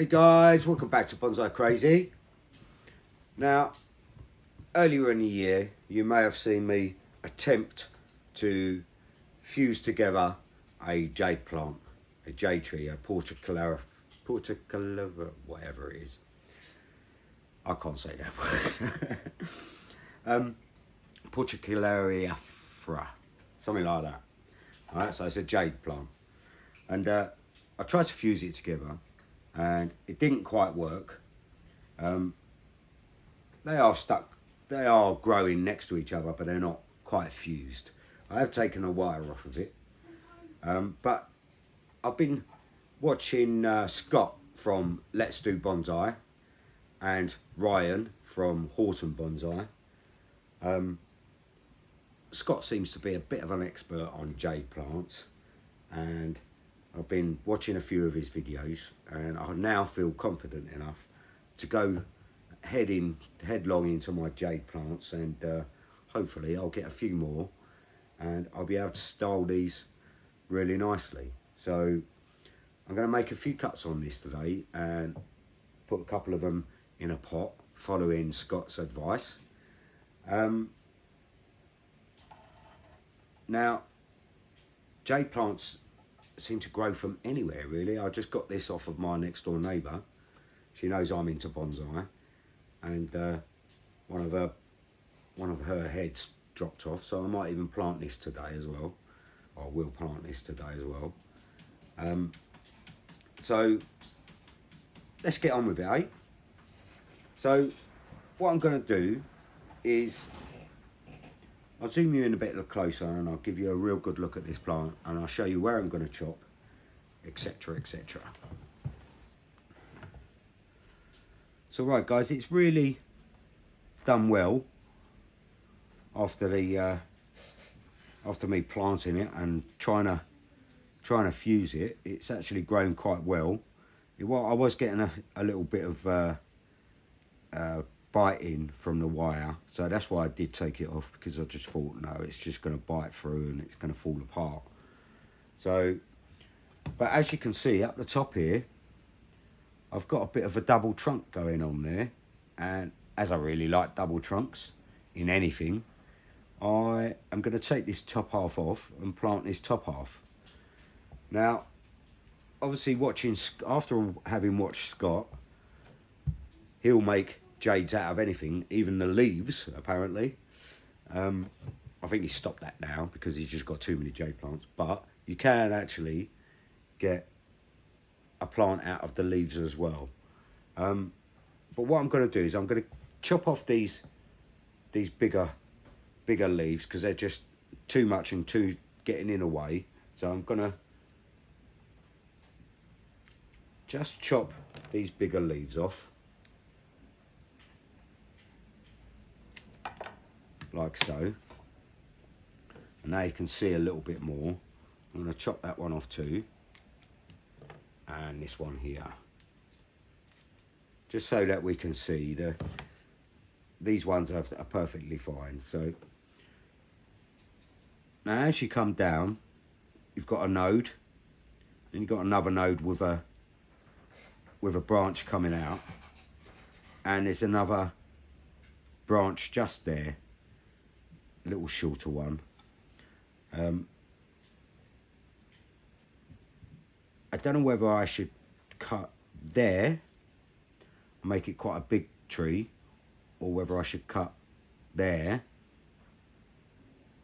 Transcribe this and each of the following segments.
Hey guys, welcome back to Bonsai Crazy. Now, earlier in the year, you may have seen me attempt to fuse together a jade plant, a jade tree, a portularia, whatever it is. I can't say that word. Portularia, something like that. All right, so it's a jade plant, and I tried to fuse it together, and it didn't quite work. They are stuck, they are growing next to each other, but they're not quite fused. I have taken a wire off of it, but I've been watching Scott from Let's Do Bonsai and Ryan from Horton Bonsai. Scott seems to be a bit of an expert on jade plants, and I've been watching a few of his videos, and I now feel confident enough to go headlong into my jade plants, and hopefully I'll get a few more and I'll be able to style these really nicely. So I'm going to make a few cuts on this today and put a couple of them in a pot following Scott's advice. Now, jade plants seem to grow from anywhere really. I just got this off of my next door neighbour. She knows I'm into bonsai, and one of her heads dropped off, so I might even plant this today as well, or will plant this today as well. So let's get on with it, eh? So what I'm going to do is I'll zoom you in a bit closer, and I'll give you a real good look at this plant, and I'll show you where I'm going to chop, etc, etc. So right guys, it's really done well after me planting it and trying to fuse it. It's actually grown quite well. I was getting a little bit of biting from the wire, so that's why I did take it off, because I just thought, no, it's just going to bite through and it's going to fall apart. So, but as you can see up the top here, I've got a bit of a double trunk going on there, and as I really like double trunks in anything, I am going to take this top half off and plant this top half. Now, obviously after having watched Scott, he'll make jades out of anything, even the leaves, apparently. I think he's stopped that now because he's just got too many jade plants, but you can actually get a plant out of the leaves as well. But what I'm going to do is I'm going to chop off these bigger leaves, because they're just too much and too getting in the way. So I'm going to just chop these bigger leaves off, like so. And now you can see a little bit more. I'm going to chop that one off too, and this one here, just so that we can see these ones are perfectly fine. So now as you come down, you've got a node, and you've got another node with a branch coming out, and there's another branch just there, a little shorter one. I don't know whether I should cut there, make it quite a big tree, or whether I should cut there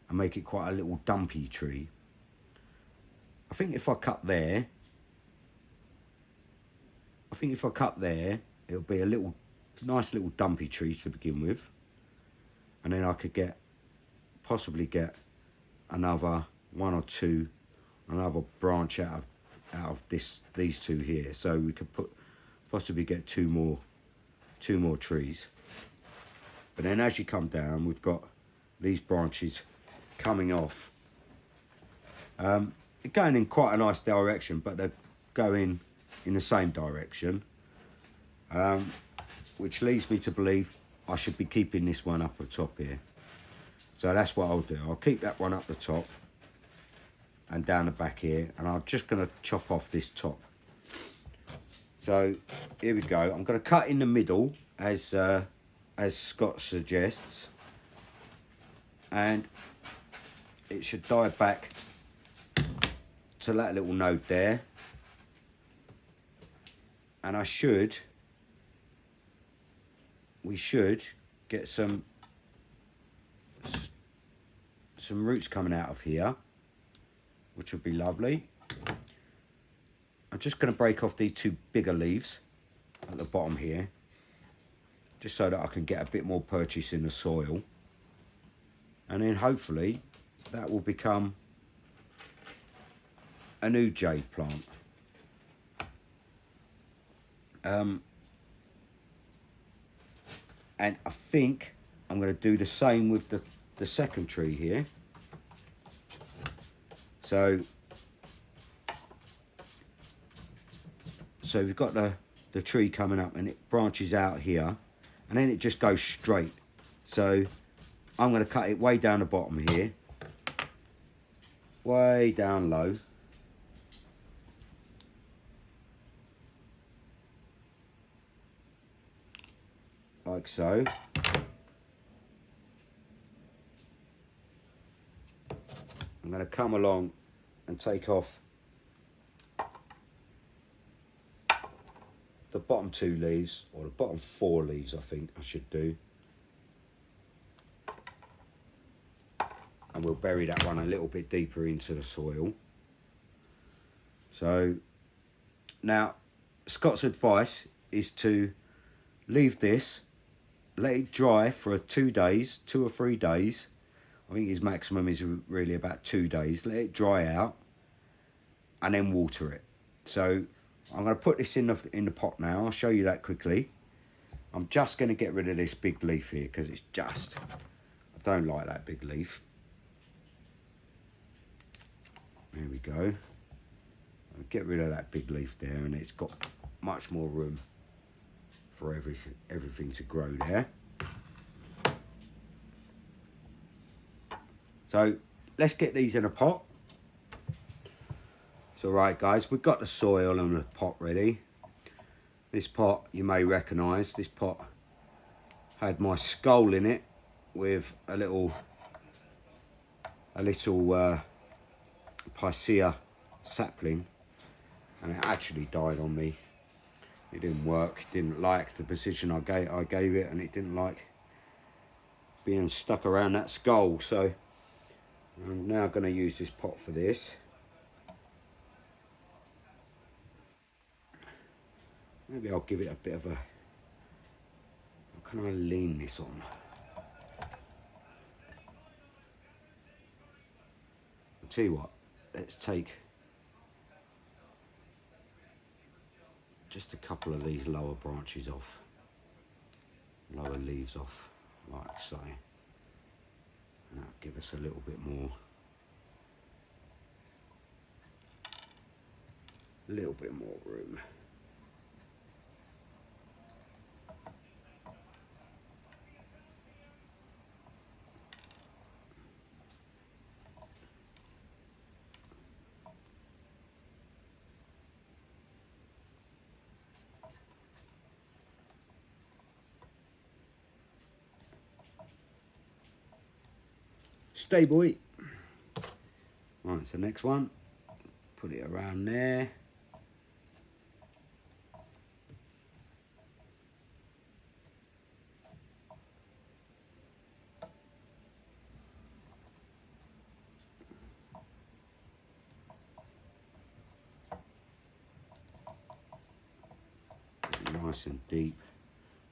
and make it quite a little dumpy tree. I think if I cut there, it'll be a nice little dumpy tree to begin with, and then I could possibly get another one or two, another branch out of these two here, so we could possibly get two more trees. But then as you come down, we've got these branches coming off. They're going in quite a nice direction, but they're going in the same direction, which leads me to believe I should be keeping this one up the top here. So that's what I'll do. I'll keep that one up the top and down the back here, and I'm just going to chop off this top. So here we go. I'm going to cut in the middle as Scott suggests, and it should die back to that little node there, and we should get some roots coming out of here, which would be lovely. I'm just going to break off these two bigger leaves at the bottom here, just so that I can get a bit more purchase in the soil, and then hopefully that will become a new jade plant. And I think I'm going to do the same with the second tree here. So we've got the tree coming up, and it branches out here, and then it just goes straight. So I'm going to cut it way down the bottom here, way down low. Like so. I'm going to come along and take off the bottom 2 leaves, or the bottom 4 leaves I think I should do. And we'll bury that one a little bit deeper into the soil. So now Scott's advice is to leave this, let it dry for 2 or 3 days. I think his maximum is really about 2 days. Let it dry out and then water it. So I'm going to put this in the pot now. I'll show you that quickly. I'm just going to get rid of this big leaf here, because it's just, I don't like that big leaf. There we go. I'll get rid of that big leaf there, and it's got much more room for everything to grow there. So let's get these in a pot. So right guys, we've got the soil and the pot ready. This pot you may recognise. This pot had my skull in it with a little Picea sapling, and it actually died on me. It didn't work. Didn't like the position I gave it, and it didn't like being stuck around that skull. So I'm now going to use this pot for this. Maybe I'll give it a bit of a, how can I lean this on? I'll tell you what, let's take just a couple of these lower branches off, lower leaves off, like so. And that'll give us a little bit more, room. Stay boy. Right, so next one, put it around there. Nice and deep,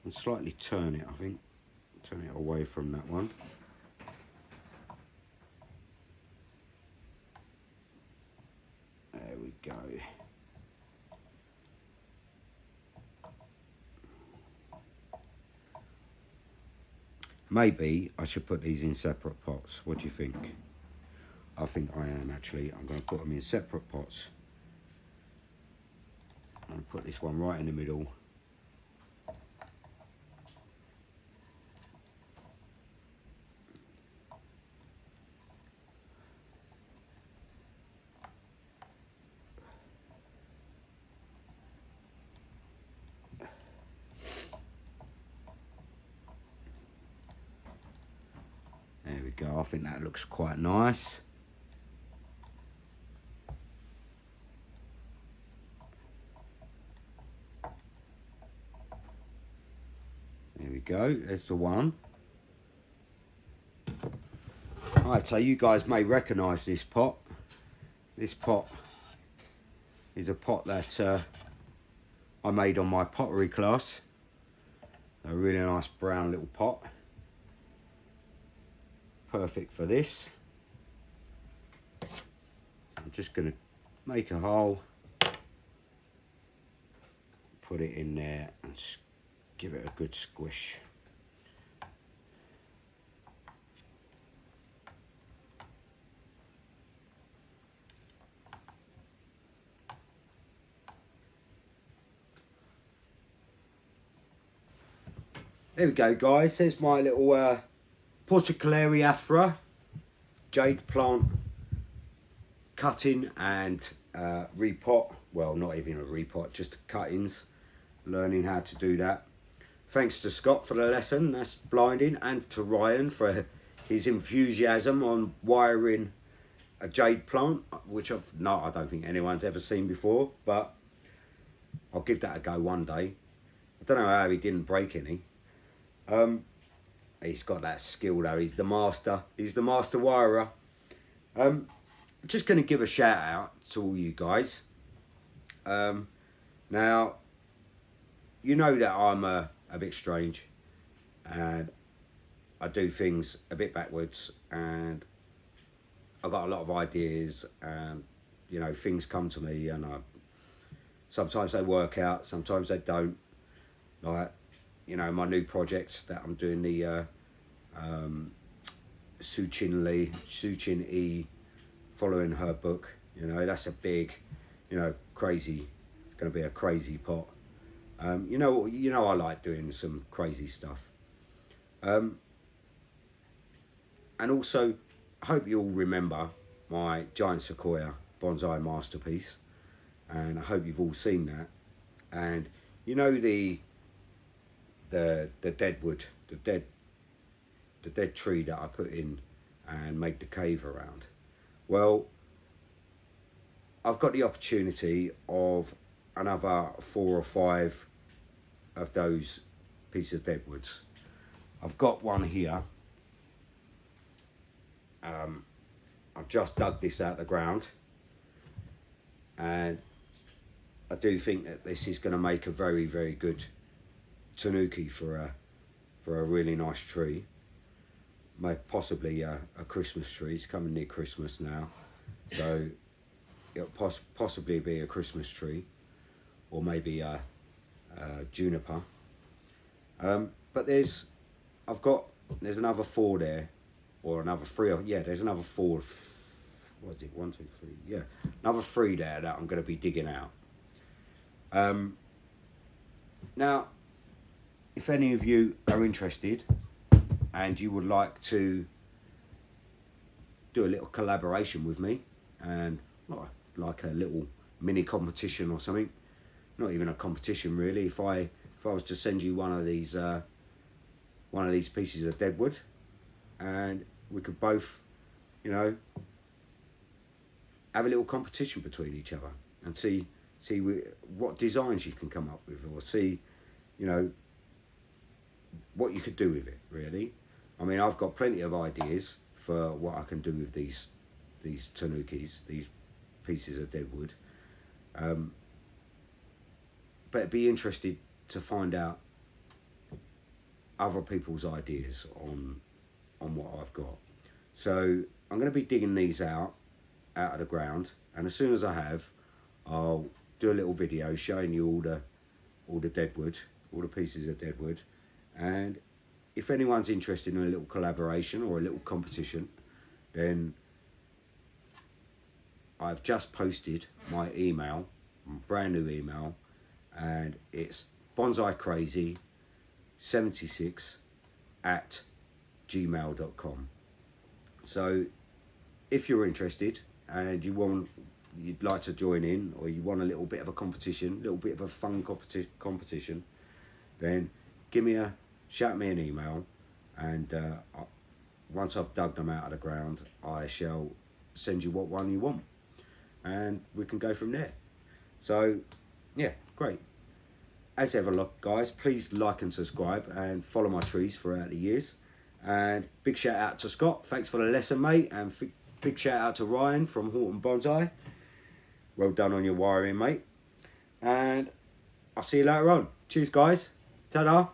and slightly turn it, I think. Turn it away from that one. There we go. Maybe I should put these in separate pots. What do you think? I think I am actually. I'm going to put them in separate pots. I'm going to put this one right in the middle. go. I think that looks quite nice. There we go, there's the one. Alright, so you guys may recognise this pot. This pot is a pot that I made on my pottery class. A really nice brown little pot. Perfect for this. I'm just going to make a hole, put it in there and give it a good squish. There we go, guys. There's my little Portugalleri Afra jade plant cutting and repot. Well, not even a repot, just cuttings. Learning how to do that. Thanks to Scott for the lesson. That's blinding, and to Ryan for his enthusiasm on wiring a jade plant, which I don't think anyone's ever seen before. But I'll give that a go one day. I don't know how he didn't break any. He's got that skill though. He's the master wirer. Just going to give a shout out to all you guys. Now, you know that I'm a bit strange and I do things a bit backwards, and I've got a lot of ideas, and you know, things come to me, and sometimes they work out, sometimes they don't. Like, you know, my new projects that I'm doing, the Su Chin E, following her book. You know, that's a big, you know, crazy, going to be a crazy pot. You know, I like doing some crazy stuff. And also, I hope you all remember my giant sequoia bonsai masterpiece, and I hope you've all seen that. And you know, the dead wood, the dead tree that I put in and made the cave around. Well, I've got the opportunity of another 4 or 5 of those pieces of dead woods. I've got one here. I've just dug this out of the ground, and I do think that this is going to make a very, very good tanuki for a really nice tree. Possibly a Christmas tree. It's coming near Christmas now, so it'll possibly be a Christmas tree, or maybe a juniper. But there's another 4 there, or another 3. Yeah, there's another 4. What is it? 1, 2, 3. Yeah, another 3 there that I'm going to be digging out. Now, if any of you are interested and you would like to do a little collaboration with me, and like a little mini competition or something, not even a competition really, if I was to send you one of these pieces of deadwood, and we could both, you know, have a little competition between each other and see what designs you can come up with, or see, you know, what you could do with it, really. I mean, I've got plenty of ideas for what I can do with these tanukis, these pieces of dead wood. But it'd be interested to find out other people's ideas on what I've got. So I'm going to be digging these out of the ground, and as soon as I have, I'll do a little video showing you all the deadwood, all the pieces of deadwood. And if anyone's interested in a little collaboration or a little competition, then I've just posted my email, my brand new email, and it's bonsaicrazy76@gmail.com. So if you're interested and you'd like to join in, or you want a little bit of a competition, a little bit of a fun competition, then shout me an email, and once I've dug them out of the ground, I shall send you what one you want, and we can go from there. So yeah, great. As ever, look, guys, please like and subscribe and follow my trees throughout the years. And big shout out to Scott, thanks for the lesson, mate. And big shout out to Ryan from Horton Bonsai. Well done on your wiring, mate. And I'll see you later on. Cheers, guys. Ta-da.